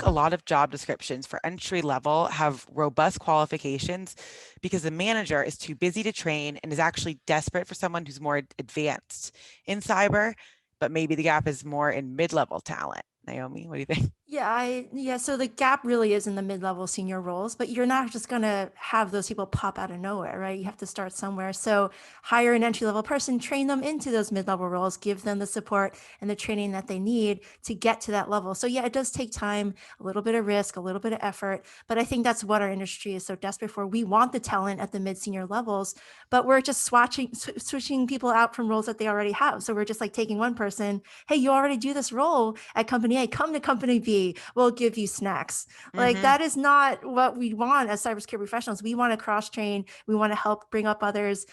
a lot of job descriptions for entry level have robust qualifications because the manager is too busy to train and is actually desperate for someone who's more advanced in cyber, but maybe the gap is more in mid-level talent. Naomi, what do you think? Yeah, so the gap really is in the mid-level senior roles, but you're not just going to have those people pop out of nowhere, right? You have to start somewhere. So hire an entry-level person, train them into those mid-level roles, give them the support and the training that they need to get to that level. So yeah, it does take time, a little bit of risk, a little bit of effort, but I think that's what our industry is so desperate for. We want the talent at the mid-senior levels, but we're just switching people out from roles that they already have. So we're just like taking one person, hey, you already do this role at company A, come to company B, we'll give you snacks. Like Mm-hmm. that is not what we want as cybersecurity professionals. We want to cross train. We want to help bring up others.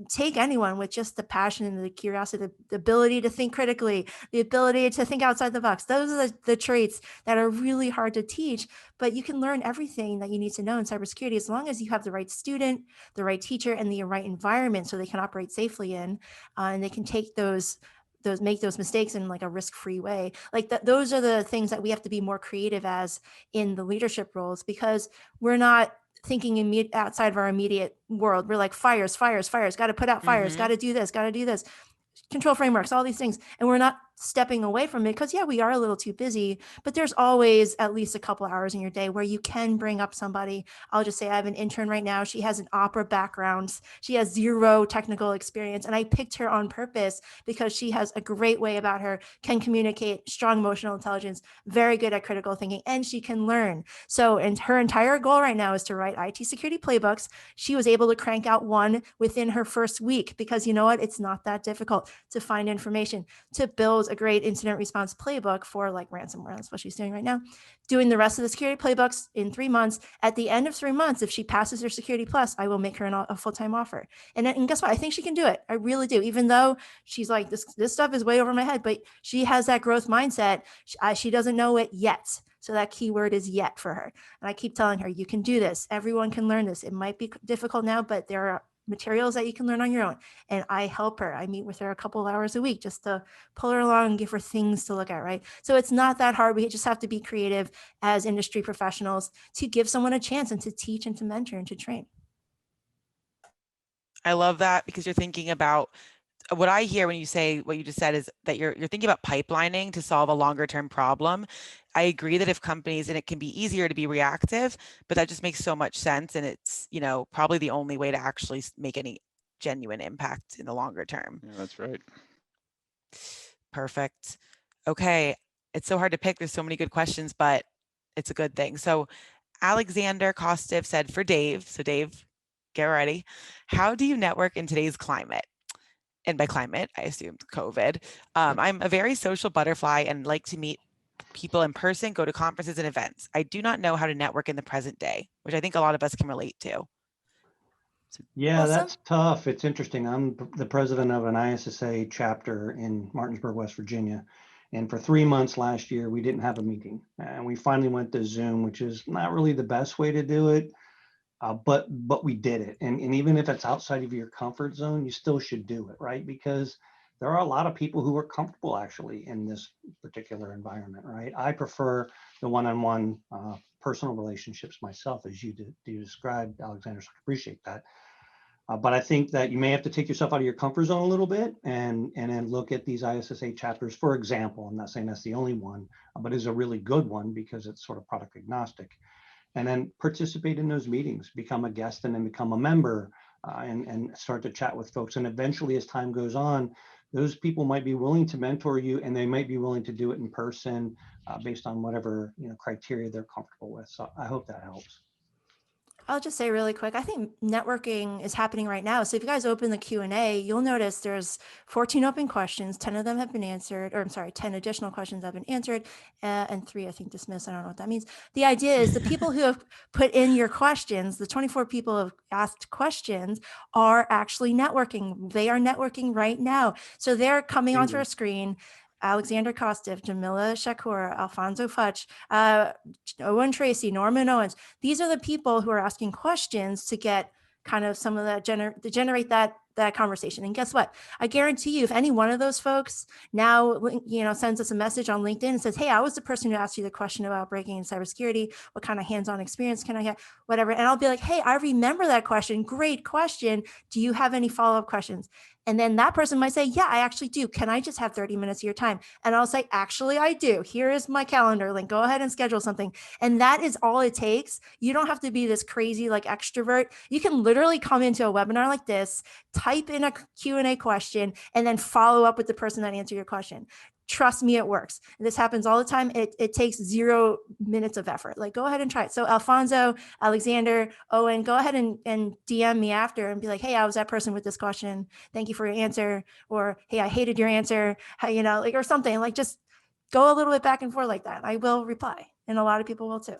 Take anyone with just the passion and the curiosity, the ability to think critically, the ability to think outside the box. Those are the traits that are really hard to teach, but you can learn everything that you need to know in cybersecurity as long as you have the right student, the right teacher, and the right environment so they can operate safely in, and they can take those make those mistakes in like a risk-free way. Like those are the things that we have to be more creative as in the leadership roles, because we're not thinking outside of our immediate world. We're like fires, got to put out fires, got Mm-hmm. to do this, got to do this, control frameworks, all these things. And we're not stepping away from it because, yeah, we are a little too busy, but there's always at least a couple hours in your day where you can bring up somebody. I'll just say I have an intern right now. She has an opera background. She has zero technical experience. And I picked her on purpose because she has a great way about her, can communicate, strong emotional intelligence, very good at critical thinking, and she can learn. So, and her entire goal right now is to write IT security playbooks. She was able to crank out one within her first week because you know what? It's not that difficult to find information, to build a great incident response playbook for like ransomware. That's what she's doing right now. Doing the rest of the security playbooks in 3 months. At the end of 3 months, if she passes her security plus, I will make her a full-time offer. And guess what? I think she can do it. I really do. Even though she's like, this stuff is way over my head, but she has that growth mindset. She doesn't know it yet. So that keyword is yet for her. And I keep telling her, you can do this. Everyone can learn this. It might be difficult now, but there are materials that you can learn on your own. And I help her. I meet with her a couple of hours a week just to pull her along and give her things to look at, right? So it's not that hard. We just have to be creative as industry professionals to give someone a chance and to teach and to mentor and to train. I love that because you're thinking about what I hear when you say what you just said is that you're thinking about pipelining to solve a longer term problem. I agree that if companies, and it can be easier to be reactive, but that just makes so much sense. And it's, probably the only way to actually make any genuine impact in the longer term. Yeah, that's right. Perfect. Okay. It's so hard to pick. There's so many good questions, but it's a good thing. So Alexander Kostev said for Dave, so Dave, get ready. How do you network in today's climate? And by climate, I assumed COVID. I'm a very social butterfly and like to meet people in person, go to conferences and events. I do not know how to network in the present day, which I think a lot of us can relate to. So, Yeah, Well, some that's tough. It's interesting. I'm the president of an ISSA chapter in Martinsburg, West Virginia. And for 3 months last year, we didn't have a meeting. And we finally went to Zoom, which is not really the best way to do it. But we did it. And even if it's outside of your comfort zone, you still should do it, right? Because there are a lot of people who are comfortable actually in this particular environment, right? I prefer the one-on-one personal relationships myself, as you described, Alexander. So I appreciate that. But I think that you may have to take yourself out of your comfort zone a little bit and then look at these ISSA chapters. For example, I'm not saying that's the only one, but is a really good one because it's sort of product agnostic. And then participate in those meetings, become a guest and then become a member, and start to chat with folks. And eventually, as time goes on, those people might be willing to mentor you, and they might be willing to do it in person based on whatever criteria they're comfortable with. So I hope that helps. I'll just say really quick, I think networking is happening right now. So if you guys open the Q&A, you'll notice there's 14 open questions, 10 of them have been answered, or I'm sorry, 10 additional questions have been answered, and 3, I think, dismissed. I don't know what that means. The idea is the people who have put in your questions, the 24 people who have asked questions are actually networking. They are networking right now. So they're coming onto our screen. Alexander Kostev, Jamila Shakur, Alfonso Futch, Owen Tracy, Norman Owens. These are the people who are asking questions to get kind of some of that generate that that conversation. And guess what? I guarantee you, if any one of those folks now, sends us a message on LinkedIn and says, hey, I was the person who asked you the question about breaking in cybersecurity. What kind of hands-on experience can I get? Whatever. And I'll be like, hey, I remember that question. Great question. Do you have any follow-up questions? And then that person might say, yeah, I actually do. Can I just have 30 minutes of your time? And I'll say, actually, I do. Here is my calendar link. Go ahead and schedule something. And that is all it takes. You don't have to be this crazy like extrovert. You can literally come into a webinar like this, type in a Q&A question, and then follow up with the person that answered your question. Trust me, it works. This happens all the time. It takes 0 minutes of effort. Like, go ahead and try it. So Alfonso, Alexander, Owen, go ahead and DM me after and be like, hey, I was that person with this question. Thank you for your answer. Or, hey, I hated your answer. Or something. Like, just go a little bit back and forth like that. I will reply. And a lot of people will too.